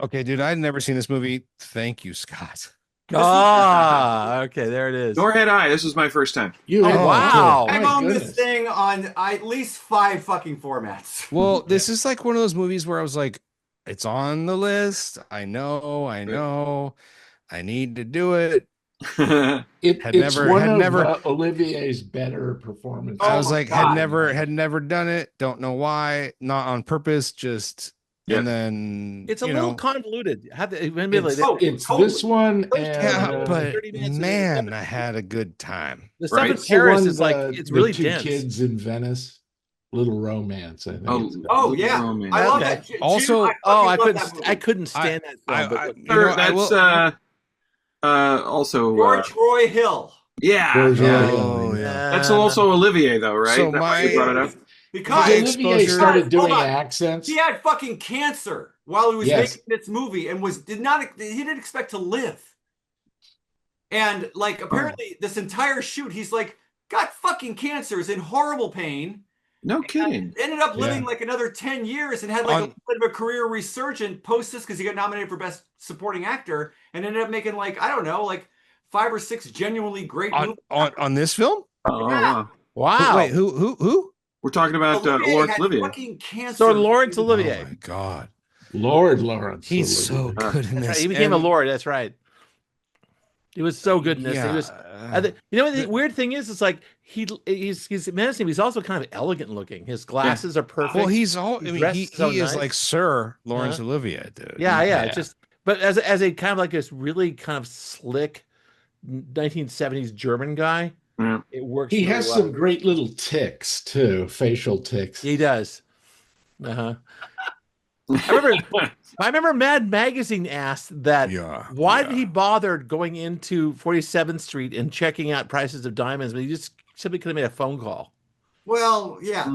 Okay, dude, I'd never seen this movie. Thank you, Scott. Okay, there it is. Nor had I. This was my first time. You Oh, had wow. good. I'm My on this goodness. thing on at least 5 fucking formats. Well, this is like one of those movies where I was like, it's on the list. I know, I need to do it. It's Had one of never Olivier's better performances. I Oh was my like, God, had never done it. Don't know why. Not on purpose. Just and then It's a you little know, convoluted. It's this one and yeah, but 30 minutes of man, it. I had a good time. The stuff Right. in it's the Paris one, is like the- it's the really two dense. kids in Venice. Little Romance, I think. Oh yeah, Romance. I love Okay. that. Also- Jim, I fucking love that movie. couldn't stand that film. But you know, I That's will. also George Roy Hill. yeah. George Roy Oh, Hill, yeah. That's also Olivier though, right? So That's why you brought it up. Because My Olivier exposure- started doing Hold on. accents. he had fucking cancer while he was Yes. making this movie and he didn't expect to live. And like apparently this entire shoot, he's like got fucking cancer, is in horrible pain. No kidding. Ended up living Yeah. like another 10 years and had like a little bit of a career resurgent post this because he got nominated for Best Supporting Actor and ended up making like, I don't know, like 5 or 6 genuinely great movies. On this film. Oh, Yeah. wow. wow. Wait, who? We're talking about Olivier Laurence had Olivier. fucking cancer. So Laurence Oh Olivier. my god, Lord Lawrence. he's so Olivier. good in That's this. right. He became a And- lord. That's right. He was so good in this. Yeah. He was. You know what the weird thing is? It's like he's menacing. But he's also kind of elegant looking. His glasses are perfect. Well, he's all. I He's mean, dressed he so is nice. like Sir Laurence Olivier, dude. yeah. It's just, but as a kind of like this really kind of slick 1970s German guy, Yeah. it works. He really has well. some great little ticks too, facial ticks. He does. Uh-huh. I remember Mad Magazine asked that why did he bother going into 47th Street and checking out prices of diamonds when he just simply could have made a phone call? Well, yeah. I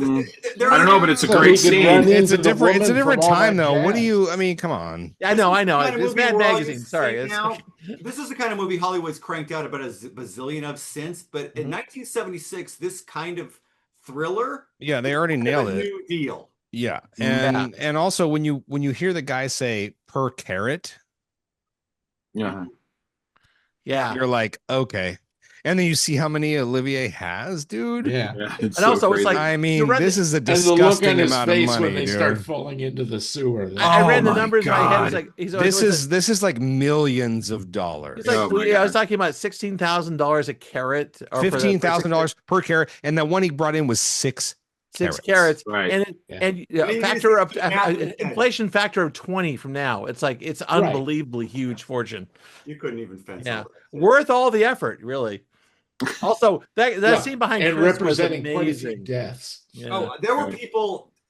don't know, but it's a So great he could run scene. It's a into the different. It's a woman different from All time, That though. What do Jazz. you? I mean, come on. I know. Kind of It's movie Mad we're all Magazine. used to Sorry. seeing It's- now. This is the kind of movie Hollywood's cranked out about a bazillion of since, but in 1976, this kind of thriller, Yeah, they already kind of nailed a it. new deal. Yeah, and also when you hear the guy say per carat, Yeah. Yeah. you're like, okay. And then you see how many Olivier has, dude. Yeah. It's And also, it's crazy. like- I mean, you read this is a And the look on disgusting his amount of face money, when they dude. start falling into the sewer. I ran the my numbers in my head. It's God. like he's This is like millions of dollars. It's like, Oh my I was God. talking about $16,000 a carat, or for the- $15,000 per carat, and the one he brought in was 6 6 carats, Right. and Yeah. and I mean, factor of it's half of the inflation factor of 20 from now. It's like it's unbelievably huge fortune. You couldn't even fence Yeah, over that. worth all the effort, really. Also, that Yeah, scene behind and Chris was representing quite a few amazing. deaths. Yeah. Oh,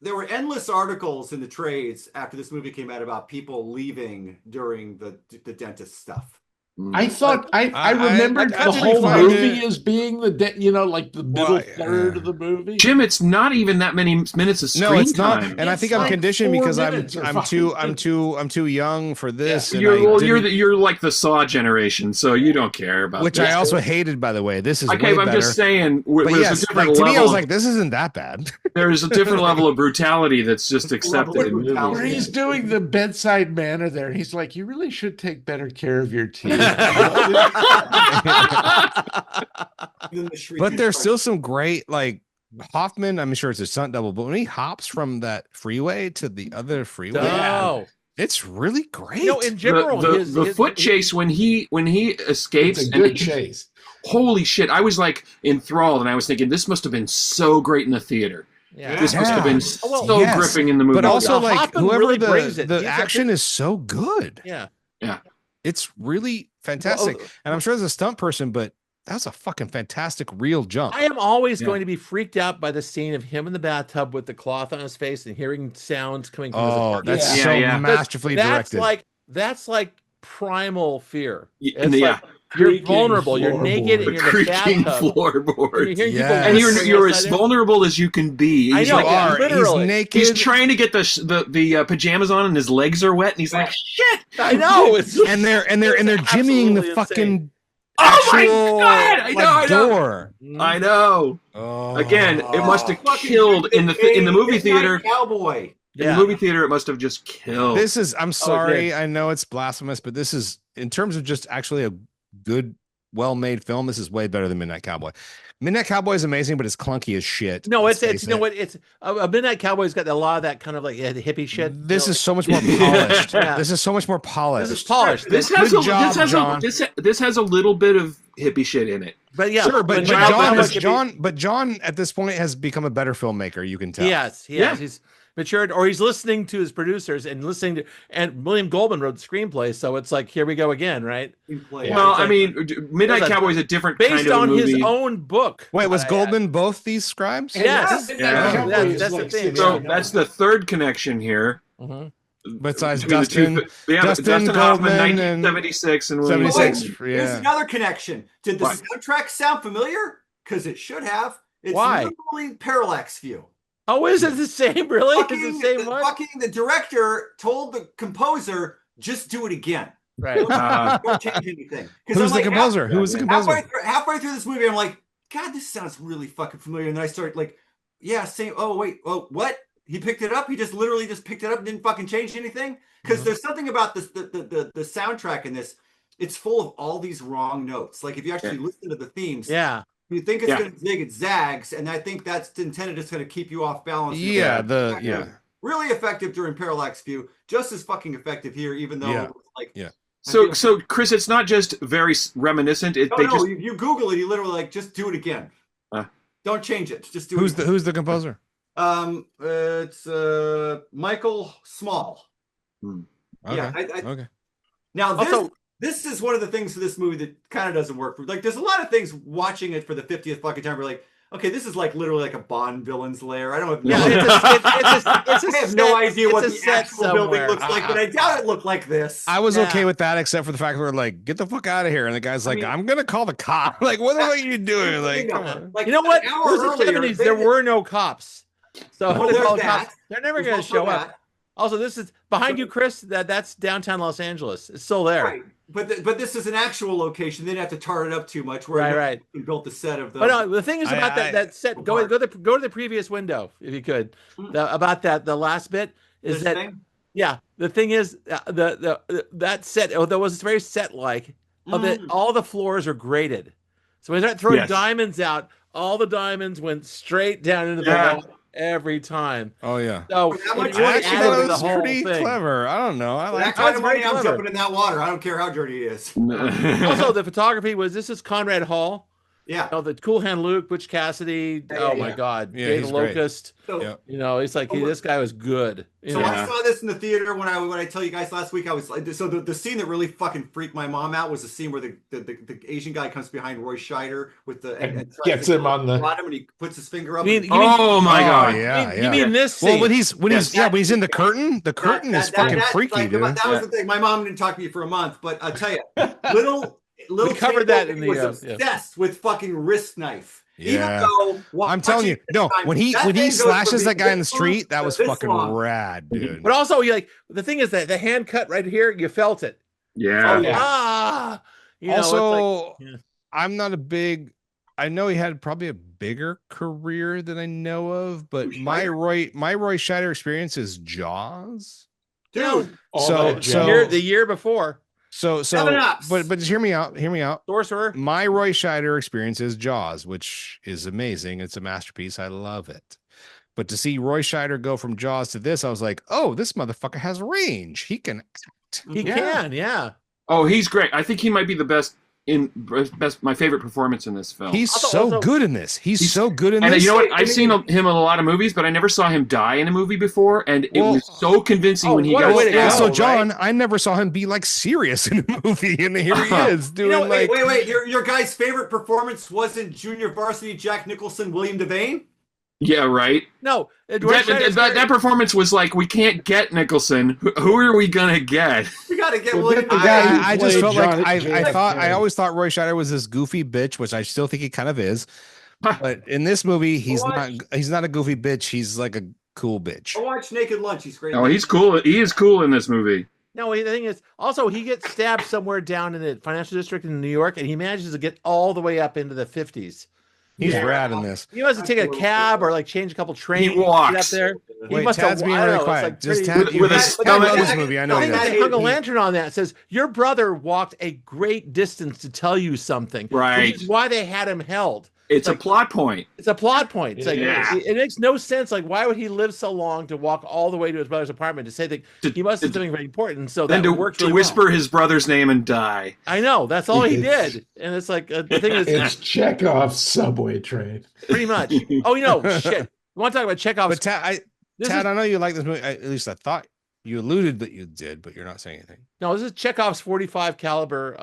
there were endless articles in the trades after this movie came out about people leaving during the dentist stuff. I thought I remembered I the didn't whole find movie it- as being like the middle third of the movie. Jim, it's not even that many minutes of screen No, it's not. time. And I It's think I'm like conditioned 4 because minutes or I'm too young for this. and You're like the Saw generation, so you don't care about which this. I also hated, by the way. This is Okay, way but I'm better. just saying, But there's yes, a different like, to level. me, I was like, this isn't that bad. There's a different level of brutality that's just accepted in Level of Where movies. he's doing the bedside manner there, he's like, "You really should take better care of your teeth." But there's still some great, like Hoffman. I'm sure it's a stunt double, but when he hops from that freeway to the other freeway, No, it's really great. in general, The foot chase when he escapes, It's a and good chase. holy shit! I was like enthralled, and I was thinking this must have been so great in the theater. Yeah. This must have been Oh, well, so yes. gripping in the movie. But also, Yeah, like Hoffman whoever really brings it. the He's action is so good. Yeah. It's really fantastic. And I'm sure as a stunt person, but that's a fucking fantastic real jump. I am always Yeah. going to be freaked out by the scene of him in the bathtub with the cloth on his face and hearing sounds coming from his Oh, apartment. that's Yeah, so yeah. masterfully directed. That's like primal fear. Yeah, It's yeah. like you're Creaking vulnerable. You're floorboard. naked and The you're in the creaking bathtub. floorboard. And you're hearing people Yes. And whispering you're outside as there. vulnerable as you can be. I He's know, like, yeah. literally. He's naked. he's trying to get the pajamas on, and his legs are wet, and he's like, "Shit! I know. It's and they're jimmying the absolutely fucking insane. Oh my actual, God! I know, I know. door. I know." Oh. Again, it must have Fucking killed in the movie Midnight theater. Cowboy. In the movie theater, it must have just killed. This is, I'm sorry, I know it's blasphemous, but this is, in terms of just actually a good, well-made film, this is way better than Midnight Cowboy. Midnight Cowboy is amazing, but it's clunky as shit. No, it's you know what, it's a Midnight Cowboy's got a lot of that kind of like hippie shit. This is so much more polished. This is so much more polished. This is polished. This has a little bit of hippie shit in it. But yeah, sure, but John at this point has become a better filmmaker. You can tell. Yes, he's matured, or he's listening to his producers and and William Goldman wrote the screenplay, so it's like, here we go again, right? Well, I mean, Midnight Cowboy is a different kind of movie. Based on his own book. Wait, was Goldman both these scribes? Yes. That's the thing. So that's the third connection here. Besides Dustin Hoffman, Goldman, 1976, and 76. Here's another connection. Did the soundtrack sound familiar? Because it should have. It's literally Parallax View. Oh, is it the same? Really? It's the same one? The director told the composer, just do it again. Right. Don't change anything. Who's the composer? Who was the composer? Halfway through this movie, I'm like, God, this sounds really fucking familiar. And then I start like, same. Oh, wait. Oh, what? He picked it up. He just literally picked it up and didn't fucking change anything. Because there's something about this, the soundtrack in this. It's full of all these wrong notes. Like if you actually listen to the themes, you think it's going to zig, it zags, and I think that's intended. It's going to keep you off balance. Really effective during Parallax View, just as fucking effective here, even though So Chris, it's not just very reminiscent. You Google it, you literally like just do it again. Don't change it. Just do it. Who's the composer? It's Michael Small. Okay. Now this is one of the things of this movie that kind of doesn't work. Like, there's a lot of things watching it for the 50th fucking time. We're like, okay, this is like literally like a Bond villain's lair. I don't have I have no idea what the actual building looks like, but I doubt it looked like this. I was okay with that, except for the fact that we're like, get the fuck out of here. And the guy's like, I'm gonna call the cop. Like, what are you doing? Like, you know what? It was the 70s. There were no cops. So they're never gonna show up. Also, this is behind you, Chris. That's downtown Los Angeles. It's still there. Right. But this is an actual location. They didn't have to tar it up too much. Right. We built the set of the. But no, the thing is about that set. Go to the previous window if you could. About the last bit is the thing is that set. That was very set like. That all the floors are graded. So when they start throwing diamonds out, all the diamonds went straight down into the wall. Every time. Oh yeah. So that was pretty clever. I don't know. I like that kind of money. I'm jumping in that water. I don't care how dirty it is. Also, the photography this is Conrad Hall. Yeah. The Cool Hand Luke, Butch Cassidy. My God. Jay the Locust. So, it's like this guy was good. So I saw this in the theater when I tell you guys last week. I was like, so the scene that really fucking freaked my mom out was the scene where the Asian guy comes behind Roy Scheider with and gets him on the bottom and he puts his finger up. Oh my God! You mean this scene? Well, when he's in the curtain, the curtain is fucking freaky, dude. That was the thing. My mom didn't talk to me for a month, but I'll tell you, little we covered that in the was obsessed with fucking wrist knife. Yeah. Even though I'm telling you, no, when he slashes that guy in the street, that was fucking rad, dude. But also, the thing is that the hand cut right here, you felt it. Yeah. I'm not a big. I know he had probably a bigger career than I know of, but my Roy Scheider experience is Jaws, dude. The year before. But just hear me out. Sorcerer. My Roy Scheider experience is Jaws, which is amazing. It's a masterpiece. I love it. But to see Roy Scheider go from Jaws to this, I was like, oh, this motherfucker has range. He can act. He can, yeah. Oh, he's great. I think he might be the best. My favorite performance in this film. He's so good in this. He's so good in this. And you know what? I've seen him in a lot of movies, but I never saw him die in a movie before, and it was so convincing when he got. So John, I never saw him be like serious in a movie, and here he is doing wait. Your guy's favorite performance wasn't Junior Varsity Jack Nicholson, William Devane? Yeah, right. No, that performance was like, we can't get Nicholson. Who are we gonna get? We gotta get William. I just felt like I always thought Roy Scheider was this goofy bitch, which I still think he kind of is. But in this movie, he's not a goofy bitch. He's like a cool bitch. I watched Naked Lunch. He's great. Oh, he's cool. He is cool in this movie. No, the thing is, also he gets stabbed somewhere down in the financial district in New York, and he manages to get all the way up into the 50s. He's rad in this. He must have taken a cab or like change a couple trains. He walks. Up there. Wait, he must Tad's have, being I don't really know, quiet. Like Just pretty, Tad, with a I know this movie. I know they he hung a does. lantern on that. It says, your brother walked a great distance to tell you something. Right. Which is why they had him held. It's like, a plot point. It's a plot point. It's like Yeah. it makes no sense. Like, why would he live so long to walk all the way to his brother's apartment to say that he must have something very important? So then that to works really whisper well. his brother's name and die. I know that's all he did, and it's like the thing is, It's Chekhov's subway train. pretty much. Oh, shit. We want to talk about Chekhov's. But Tad, I know you like this movie. At least I thought you alluded that you did, but you're not saying anything. No, this is Chekhov's 45 caliber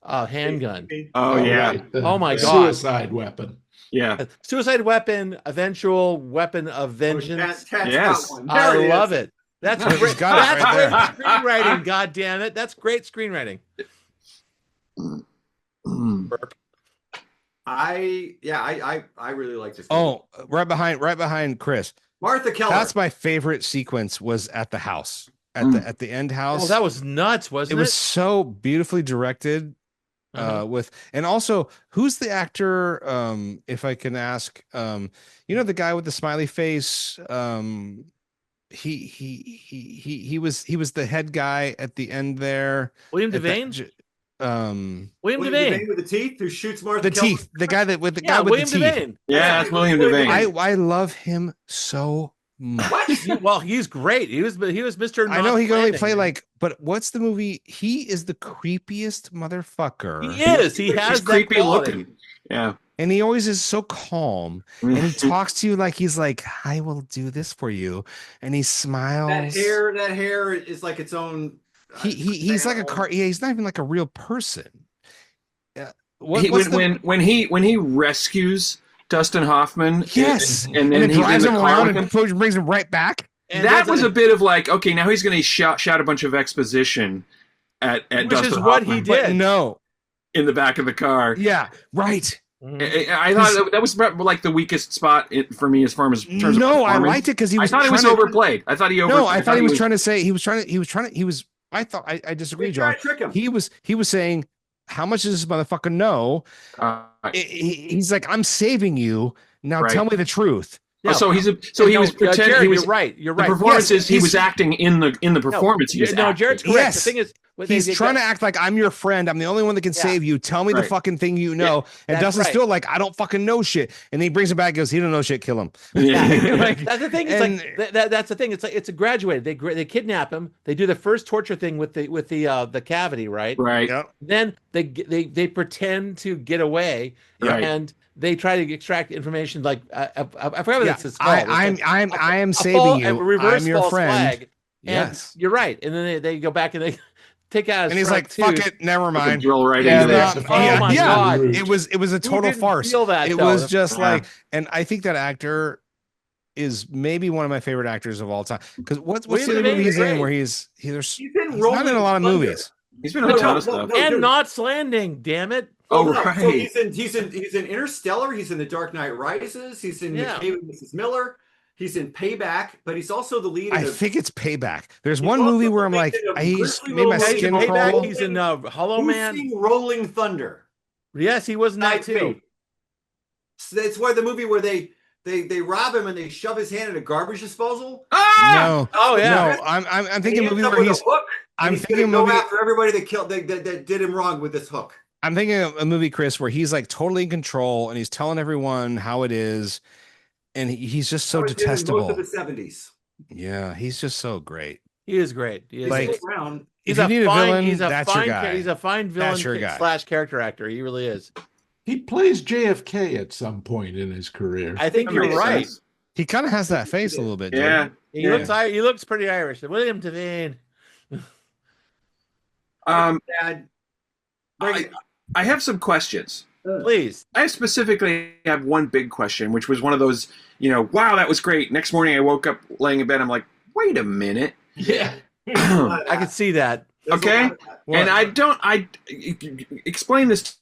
handgun. Oh yeah. Right. Oh, my God. Suicide weapon. Yeah. Suicide weapon, eventual weapon of vengeance. Yes. I love it. That's He's great. got it That's right great screenwriting. God damn it. That's great screenwriting. Burp. I really like this movie. Oh, right behind Chris. Martha Keller. That's my favorite sequence. Was at the house at the end house. Oh, that was nuts, wasn't it? It was so beautifully directed. And also, who's the actor? If I can ask, the guy with the smiley face. He was the head guy at the end there. William Devane. William Devane with the teeth, who shoots Martha. The Keller. teeth. The guy with the guy with William the teeth. Devane. Yeah, that's William Devane. I love him so much. Well, he's great. He was Mr. I know he can only Not play but what's the movie? He is the creepiest motherfucker. He is. He has He's that creepy quality. looking. Yeah. And he always is so calm. And he talks to you like he's like, I will do this for you. And he smiles. That hair is like its own. He's like a car. Yeah, he's not even like a real person. When he rescues Dustin Hoffman, yes, and then it drives him around and him, brings him right back. And that was a bit of like, okay, now he's going to shout a bunch of exposition at which Dustin is what Hoffman, he did. But no, in the back of the car. Yeah, right. I thought that was like the weakest spot for me as far as terms of No, I performance. liked it because he was. I thought it was overplayed. I thought he overplayed. No, I thought he was trying to say he was trying to. I thought I disagree, John. Trick him. He was saying, how much does this motherfucker know? He's like, I'm saving you now. Tell me the truth. Yeah. So he was pretending. Jared, he was, you're right. You're right. The performance Yes, is he was acting in the performance. He was acting. Jared's correct. Yes. The thing is, He's trying to act like I'm your friend. I'm the only one that can save you. Tell me the fucking thing you know. And Dustin's still like, I don't fucking know shit. And then he brings him back and goes, he don't know shit, kill him. That's the thing. It's that's the thing. It's like it's a graduated. They kidnap him. They do the first torture thing with the cavity, right? Right. Yep. Then they pretend to get away, and they try to extract information. Like I forgot what it's called. I am saving you. I'm your friend. Flag, yes, you're right. And then they go back and they take out. And he's like, "Fuck it, never mind." Drill right into there. Oh my God! It was a total farce. It was just like, and I think that actor is maybe one of my favorite actors of all time. Because what's the other movie he's in where he's not in a lot of movies. He's been in a ton of stuff. And Knots Landing, damn it. Oh right. So he's in Interstellar. He's in The Dark Knight Rises. He's in McCabe and Mrs. Miller. He's in Payback, but he's also the lead. I think it's Payback. There's one movie where I'm like, he's made my skin crawl. He's in Hollow Man. Rolling Thunder. Yes, he was in that too. So that's where the movie where they rob him and they shove his hand in a garbage disposal. No. Oh yeah. No, I'm thinking a movie where he's. I'm thinking a movie after everybody that did him wrong with this hook. I'm thinking of a movie, Chris, where he's like totally in control and he's telling everyone how it is. And he's just so detestable. Most of the 70s. Yeah, he's just so great. He is great. He is like, he's if you need a villain, he's a that's fine, your guy. He's a fine villain / character actor. He really is. He plays JFK at some point in his career. I think you're right. He kind of has that face a little bit. Yeah. He looks pretty Irish. William Devane. I have some questions. Please. I specifically have one big question, which was one of those, wow, that was great. Next morning I woke up laying in bed. I'm like, wait a minute. Yeah. I can see that. Okay. And I explain this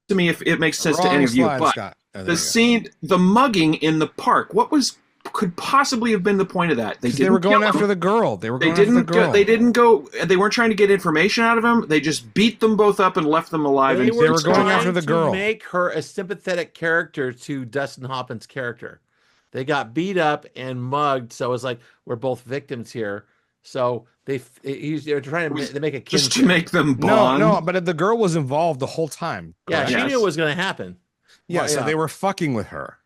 to me if it makes sense to any of you. But the scene, the mugging in the park, what was could possibly have been the point of that? They were going after the girl. They didn't go. They weren't trying to get information out of him. They just beat them both up and left them alive. They were going after the girl. To make her a sympathetic character to Dustin Hoffman's character. They got beat up and mugged, so it was like we're both victims here. So they were trying to make a just to make them bond. No, but the girl was involved the whole time. Correct? Yeah, she knew it was going to happen. Yeah, so they were fucking with her.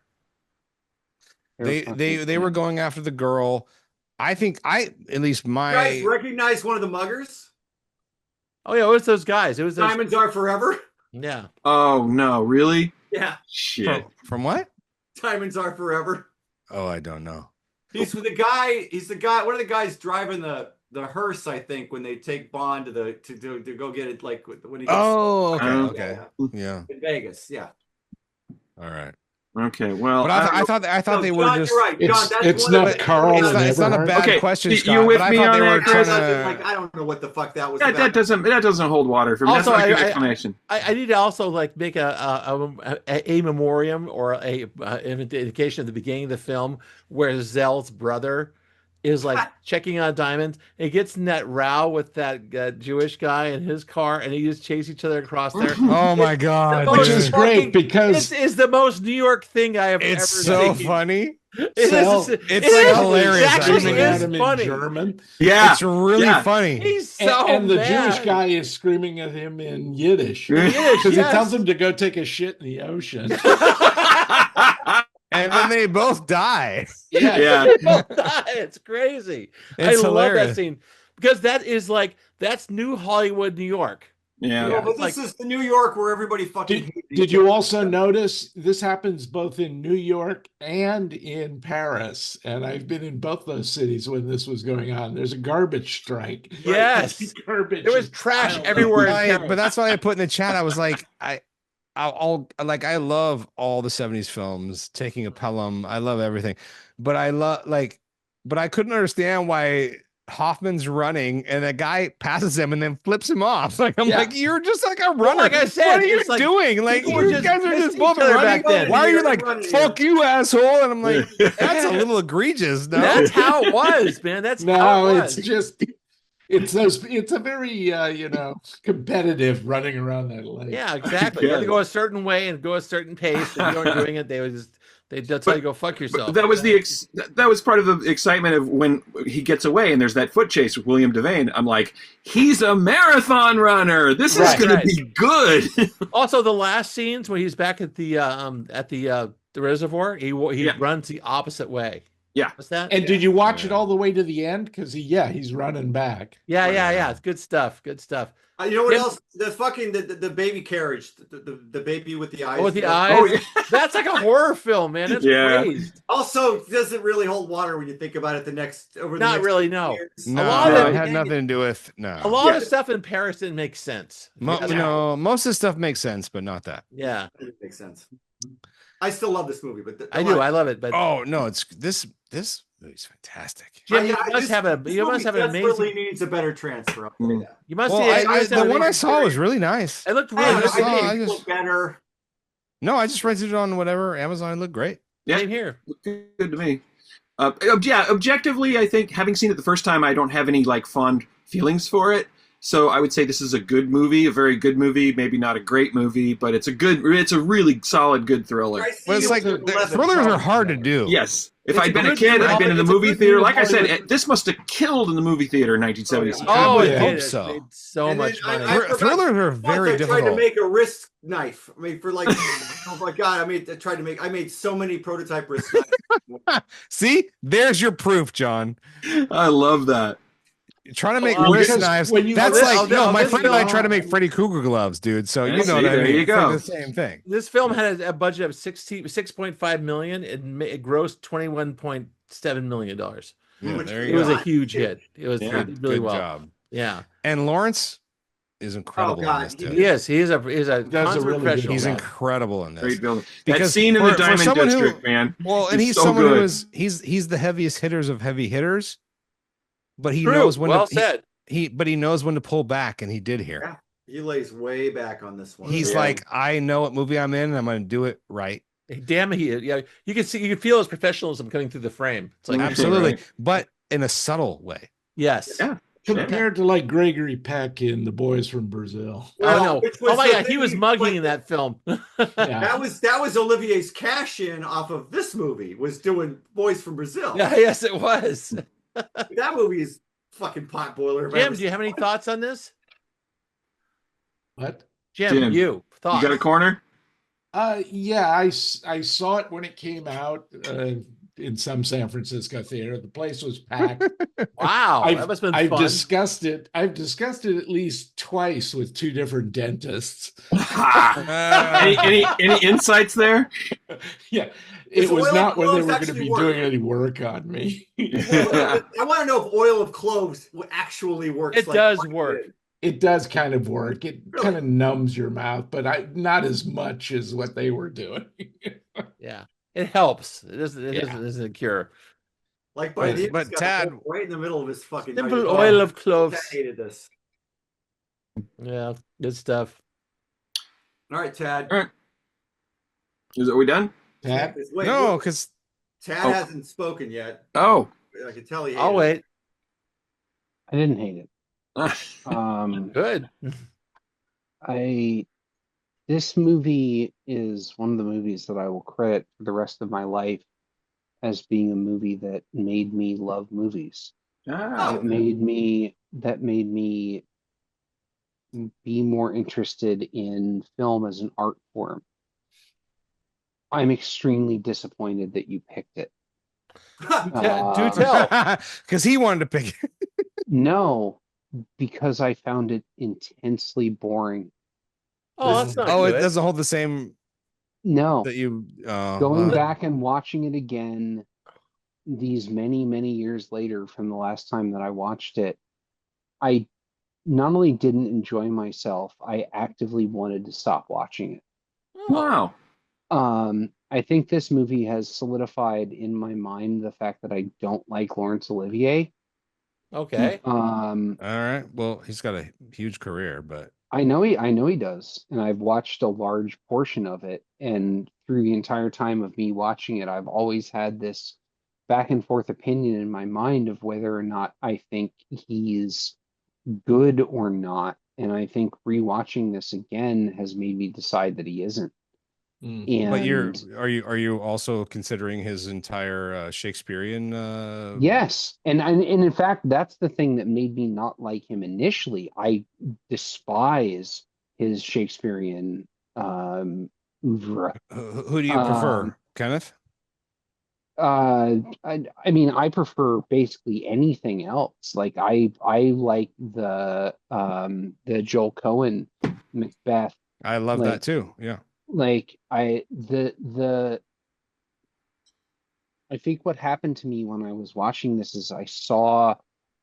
They were going after the girl. I think you guys recognize one of the muggers? Oh yeah, it was those guys. It was those... Diamonds Are Forever. Yeah. Oh no, really? Yeah. Shit. From what? Diamonds Are Forever. Oh, I don't know. He's the guy. One of the guys driving the hearse, I think, when they take Bond to go get it, like when he. Okay. Yeah. In Vegas, yeah. All right. Okay, well, but I thought they were just. You're right. John, it's not Carl. It's not a bad question, Scott. You're with but me I thought on they were that, trying to. Like, I don't know what the fuck that was. That doesn't hold water for me. Also, that's not a good explanation. I need to also like make a memoriam or an indication of the beginning of the film where Zell's brother is like checking on diamonds. He gets in that row with that Jewish guy in his car, and he just chase each other across there. Oh my god! Which is great because it's the most New York thing I have ever seen. It's so funny. It's like hilarious. Actually, at him funny. in German. Yeah, it's really funny. He's so and the mad. Jewish guy is screaming at him in Yiddish because he tells him to go take a shit in the ocean. And then they both die. Yeah. They both die. It's crazy. It's I hilarious. love that scene because that's New Hollywood, New York. Yeah. No, but this is the New York where everybody fucking. Did you also notice this happens both in New York and in Paris? And I've been in both those cities when this was going on. There's a garbage strike. Yes, garbage. There was trash everywhere. But that's why I put in the chat. I was like, I love all the 70s films, Taking a Pelham. I love everything. But I couldn't understand why Hoffman's running and that guy passes him and then flips him off. Like, I'm like, you're just like a runner. Well, like I said, what are you doing? Like, you guys are just both running. Back then. Why are you like, fuck you, asshole? And I'm like, that's a little egregious. No, that's how it was, man. That's how it was. It's just. It's a very competitive running around that lake. Yeah, exactly. You have to go a certain way and go a certain pace. If you weren't doing it, they'd tell you go fuck yourself. That was that was part of the excitement of when he gets away and there's that foot chase with William Devane. I'm like, he's a marathon runner. This is going to be good. Also, the last scenes when he's back at the reservoir, he runs the opposite way. Yeah. What's that? And did you watch it all the way to the end? Because he's running back. Yeah. It's good stuff. Good stuff. You know what else? The fucking the baby carriage, the baby with the eyes. Oh, with the eyes. Oh, yeah. That's like a horror film, man. It's crazy. Also, doesn't really hold water when you think about it. Not really. No. Years. No, it had nothing to do with A lot of stuff in Paris didn't make sense. Most of the stuff makes sense, but not that. Yeah, it makes sense. I still love this movie, but I do. I love it, but it's this movie's fantastic. Jim, you must have an amazing. Really needs a better transfer. You must see. The one I saw was really nice. It looked really looked better. No, I just rented it on whatever Amazon. It looked great. Yeah, same here. Good to me. Objectively, I think having seen it the first time, I don't have any fond feelings for it. So I would say this is a good movie, a very good movie. Maybe not a great movie, but it's a really solid, good thriller. But it's like thrillers are hard to do. Yes. If I'd been a kid, I'd been in the movie theater. Like I said, this must have killed in the movie theater in 1976. Oh, I hope so. So much money. Thrillers are very difficult. I tried to make a wrist knife. I mean, for oh my god! I made so many prototype wrist knives. See, there's your proof, John. I love that. Trying to make wrist knives. That's my friend and I try to make Freddy Krueger gloves, dude. So you know what I mean. There you go. It's like the same thing. This film had a budget of $6.5 million. It grossed $21.7 million. It was a huge hit. It was really well. Job. Yeah. And Lawrence is incredible in this, dude. He is. He's a professional. He's incredible in this. Great building. That scene in the Diamond District, man. Well, and he's someone who is he's the heaviest hitters of heavy hitters. But he knows when he knows when to pull back, and he did here. Yeah, he lays way back on this one. He's like, I know what movie I'm in, and I'm going to do it right. Damn, yeah, you can feel his professionalism coming through the frame. It's like absolutely, but in a subtle way. Yes. Yeah. Compared to like Gregory Peck in The Boys from Brazil. Well, no. Oh my God, he was mugging in that film. That was Olivier's cash in off of this movie, was doing Boys from Brazil. Yeah, yes, it was. That movie is fucking pot boiler. Jim, do you have any thoughts on this? What? Jim, you thoughts? You got a corner? Yeah, I saw it when it came out in some San Francisco theater. The place was packed. Wow, that must have been fun. I've discussed it at least twice with two different dentists. Any insights there? Yeah, it was not when they were going to be doing any work on me. I want to know if oil of cloves actually works. It does work. It does kind of work. It kind of numbs your mouth, but not as much as what they were doing. Yeah, it helps. It isn't a cure. Like, but Tad, right in the middle of his fucking simple oil of cloves. Tad hated this. Yeah, good stuff. All right, Tad. All right. Are we done? Tad? No, because Tad hasn't spoken yet. Oh, I can tell he. I'll wait. I didn't hate it. Good. This movie is one of the movies that I will credit for the rest of my life as being a movie that made me love movies. That made me be more interested in film as an art form. I'm extremely disappointed that you picked it. Do tell. Because he wanted to pick it. No, because I found it intensely boring. Oh, that's not good. It doesn't hold the same. No. That you going back and watching it again these many, many years later from the last time that I watched it, I not only didn't enjoy myself, I actively wanted to stop watching it. Wow. I think this movie has solidified in my mind the fact that I don't like Laurence Olivier. Okay. All right. Well, he's got a huge career, but I know he does, and I've watched a large portion of it, and through the entire time of me watching it, I've always had this back and forth opinion in my mind of whether or not I think he's good or not. And I think rewatching this again has made me decide that he isn't. And but are you also considering his entire Shakespearean? Yes, and in fact, that's the thing that made me not like him initially. I despise his Shakespearean oeuvre. Who do you prefer, Kenneth? I mean, I prefer basically anything else. Like I like the Joel Cohen Macbeth. I love that too. Yeah. Like I think what happened to me when I was watching this is I saw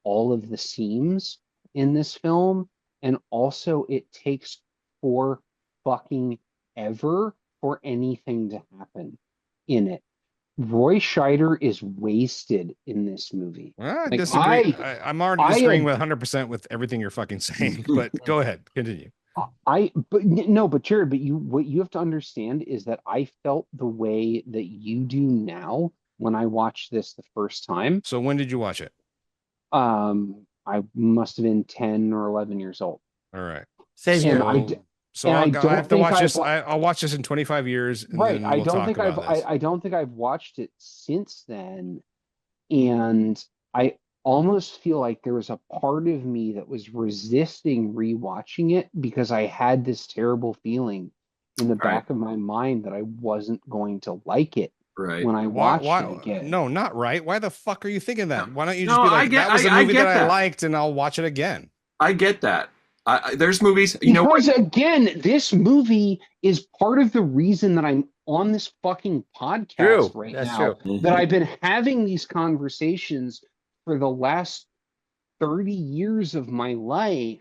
all of the seams in this film, and also it takes for fucking ever for anything to happen in it. Roy Scheider is wasted in this movie. Well, I disagree. I'm already disagreeing with 100% with everything you're fucking saying, but go ahead, continue. But Jared, what you have to understand is that I felt the way that you do now when I watched this the first time. So when did you watch it? I must have been 10 or 11 years old. All right. Same here. I have to watch this. I'll watch this in 25 years. Right. I don't think I've watched it since then. And I almost feel like there was a part of me that was resisting rewatching it because I had this terrible feeling in the back of my mind that I wasn't going to like it when I watched it again. No, not right. Why the fuck are you thinking that? Why don't you just be like, that was a movie that I liked and I'll watch it again? I get that. There's movies, because again, this movie is part of the reason that I'm on this fucking podcast right now. That I've been having these conversations for the last 30 years of my life.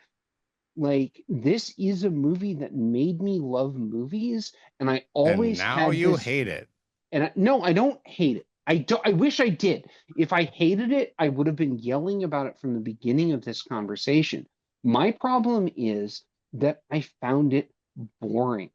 Like, this is a movie that made me love movies, and I always hate it. And no, I don't hate it. I wish I did. If I hated it, I would have been yelling about it from the beginning of this conversation. My problem is that I found it boring.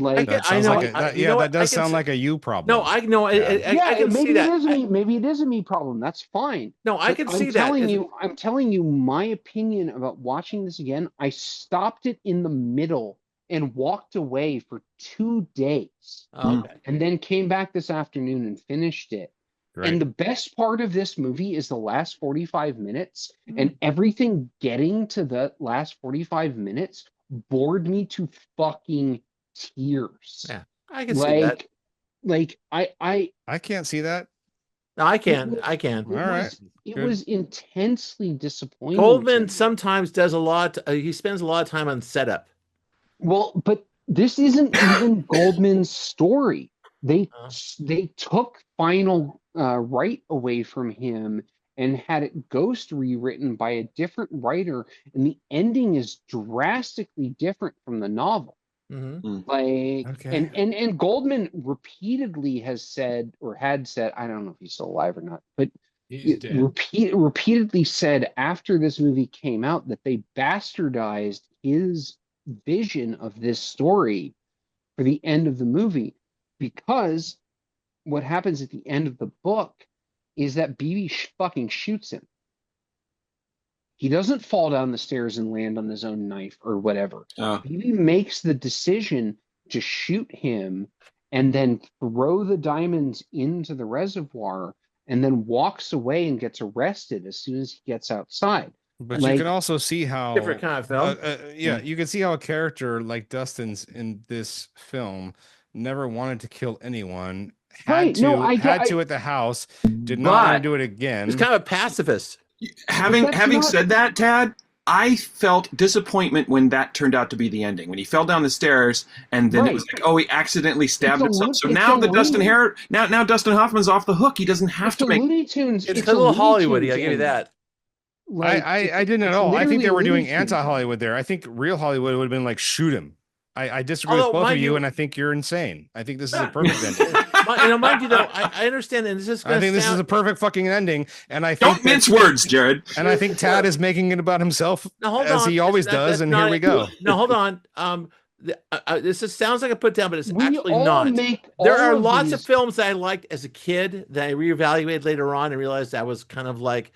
Like that does sound like a you problem. No, I know. Yeah, I can see that. Maybe it is a me problem. That's fine. No, I can see that. I'm telling you my opinion about watching this again. I stopped it in the middle and walked away for 2 days, and then came back this afternoon and finished it. Right. And the best part of this movie is the last 45 minutes, and everything getting to the last 45 minutes bored me to fucking tears. Yeah, I can see that. Like I can't see that. No, I can. I can. All right. It was intensely disappointing. Goldman sometimes does a lot. He spends a lot of time on setup. Well, but this isn't even Goldman's story. They took final right away from him and had it ghost rewritten by a different writer, and the ending is drastically different from the novel. And Goldman repeatedly has said, or had said, I don't know if he's still alive or not, but repeatedly said after this movie came out that they bastardized his vision of this story for the end of the movie, because what happens at the end of the book is that BB fucking shoots him. He doesn't fall down the stairs and land on his own knife or whatever. BB makes the decision to shoot him and then throw the diamonds into the reservoir, and then walks away and gets arrested as soon as he gets outside. But you can also see how different kind of film. You can see how a had like Dustin's in this film never wanted to kill anyone. Had to at the house. Did not want to do it again. He's kind of a pacifist. Having said that, Tad, I felt disappointment when that turned out to be the ending. When he fell down the stairs, and then it was like, oh, he accidentally stabbed himself. So now now Dustin Hoffman's off the hook. He doesn't have to make. Looney Tunes. It's a little Hollywoody. I'll give you that. Like, I didn't at all. I think they were doing anti-Hollywood there. I think real Hollywood would have been like, shoot him. I disagree with both of you, and I think you're insane. I think this is a perfect ending. Mind you, though, I understand, and this is. I think this is a perfect fucking ending, and I think don't mince words, Jared. And I think Tad is making it about himself, as he always does, and here we go. No, hold on. This sounds like a put down, but it's actually not. There are lots of films that I liked as a kid that I reevaluated later on and realized that was kind of like.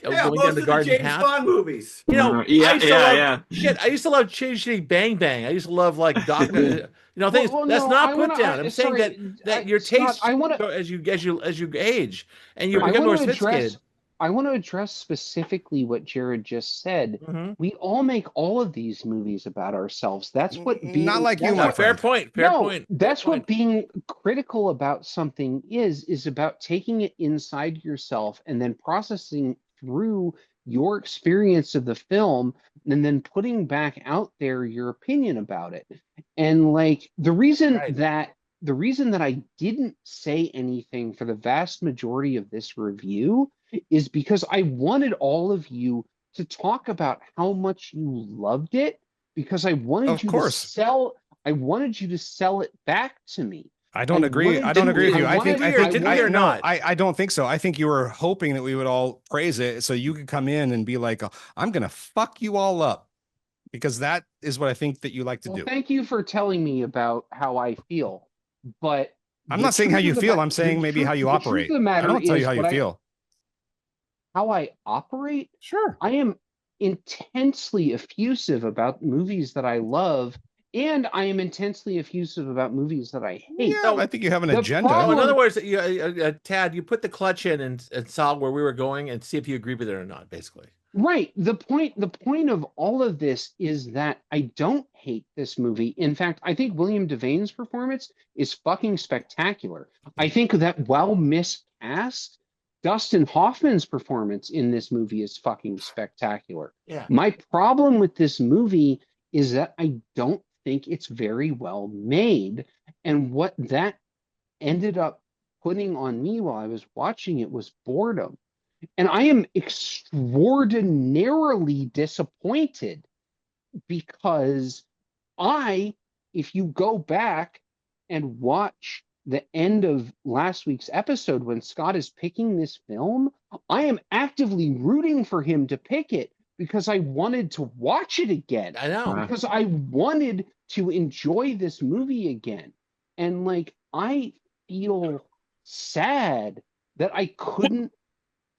Going down the garden James path. Bond movies. Shit, I used to love Shitty Bang Bang. I used to love like Doctor. Things. That's not put down. I'm saying that your taste as you age and you become more sophisticated. I want to address specifically what Jared just said. We all make all of these movies about ourselves. That's what being not like you, my fair point. Fair point. That's what being critical about something is about taking it inside yourself and then processing through your experience of the film and then putting back out there your opinion about it. And like the reason that I didn't say anything for the vast majority of this review is because I wanted all of you to talk about how much you loved it, because I wanted you to sell it back to me. I don't agree. I don't agree with you. I don't think so. I think you were hoping that we would all praise it so you could come in and be like, I'm going to fuck you all up, because that is what I think that you like to do. Thank you for telling me about how I feel, but I'm not saying how you feel. I'm saying maybe how you operate. I don't tell you how you feel. How I operate? Sure. I am intensely effusive about movies that I love, and I am intensely effusive about movies that I hate. Yeah, I think you have an agenda. In other words, Tad, you put the clutch in and saw where we were going and see if you agree with it or not, basically. Right. The point of all of this is that I don't hate this movie. In fact, I think William Devane's performance is fucking spectacular. I think that while miscast, Dustin Hoffman's performance in this movie is fucking spectacular. Yeah. My problem with this movie is that I don't think it's very well made. And what that ended up putting on me while I was watching it was boredom. And I am extraordinarily disappointed because if you go back and watch the end of last week's episode when Scott is picking this film, I am actively rooting for him to pick it because I wanted to watch it again. I know. Because I wanted to enjoy this movie again. And like, I feel sad that I couldn't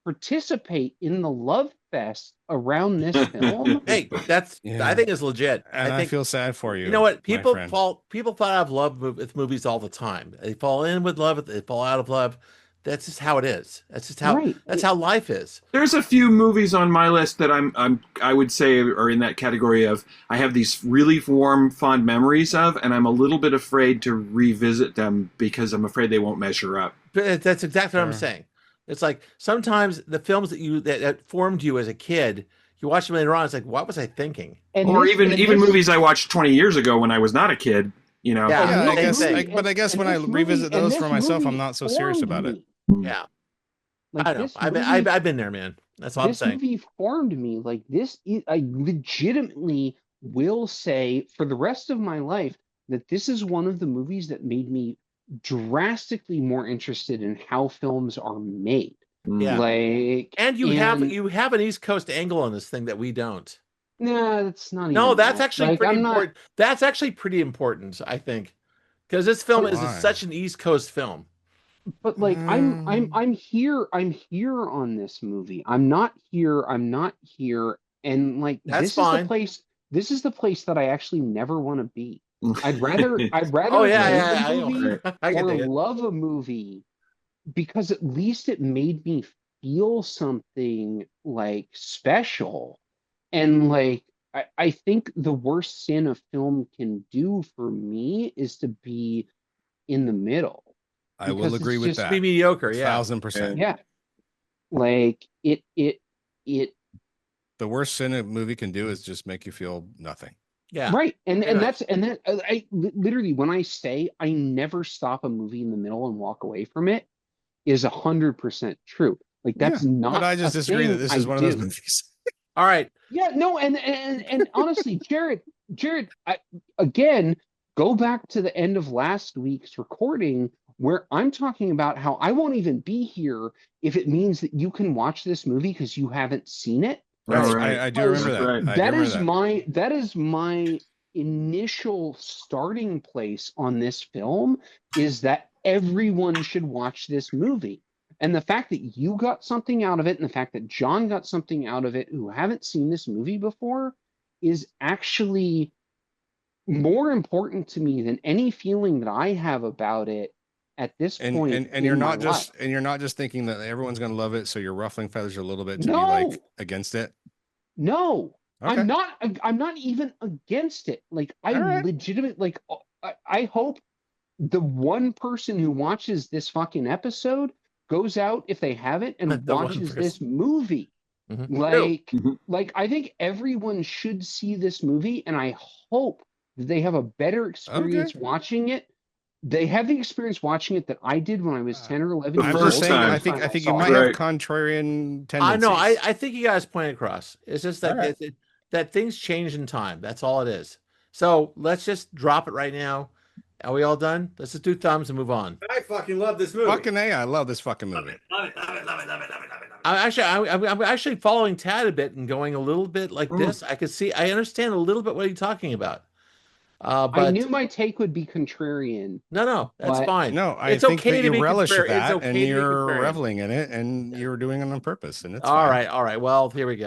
participate in the love fest around this film. Hey, that's I think is legit. And I feel sad for you. You know what? People fall out of love with movies all the time. They fall in with love, they fall out of love. That's just how it is. That's just how that's how life is. There's a few movies on my list that I would say are in that category of I have these really warm, fond memories of, and I'm a little bit afraid to revisit them because I'm afraid they won't measure up. But that's exactly what I'm saying. It's like sometimes the films that formed you as a kid, you watch them later on, it's like, what was I thinking? Or even movies I watched 20 years ago when I was not a kid, you know. Yeah, I guess when I revisit those for myself, I'm not so serious about it. Yeah. Like, I know. I've been there, man. That's all I'm saying. This movie formed me. Like this, I legitimately will say for the rest of my life that this is one of the movies that made me drastically more interested in how films are made. Yeah. Like, and you have an East Coast angle on this thing that we don't. No, that's not. No, that's actually pretty important. That's actually pretty important, I think, because this film is such an East Coast film. But like, I'm here on this movie. I'm not here, and like, that's fine. This is the place that I actually never want to be. I'd rather love a movie because at least it made me feel something like special. And like, I think the worst sin a film can do for me is to be in the middle. I will agree with that. Be mediocre, 1,000%. Yeah. Like it the worst sin a movie can do is just make you feel nothing. Yeah. Right. And that I literally, when I say I never stop a movie in the middle and walk away from it, is 100% true. Like that's not. But I just disagree that this is one of those movies. All right. Yeah. No. And honestly, Jared, again, go back to the end of last week's recording where I'm talking about how I won't even be here if it means that you can watch this movie because you haven't seen it. Right. I do remember that. That is my initial starting place on this film, is that everyone should watch this movie. And the fact that you got something out of it, and the fact that John got something out of it who haven't seen this movie before, is actually more important to me than any feeling that I have about it at this point. And you're not just thinking that everyone's going to love it, so you're ruffling feathers a little bit to be like against it. No, okay. I'm not even against it. Like I legitimate, like I hope the one person who watches this fucking episode goes out, if they haven't, and watches this movie. Mm-hmm. Like I think everyone should see this movie, and I hope that they have a better experience watching it. They have the experience watching it that I did when I was 10 or 11 years old. I think you might have contrarian tendencies. I know. I think you guys point across. It's just that that things change in time. That's all it is. So let's just drop it right now. Are we all done? Let's just do thumbs and move on. I fucking love this movie. Fucking A, I love this fucking movie. Love it. I'm actually following Tad a bit and going a little bit like this. I understand a little bit what you're talking about. But I knew my take would be contrarian. No, that's fine. No, I think that you relish that and you're reveling in it and you're doing it on purpose. And it's all right. Well, here we go.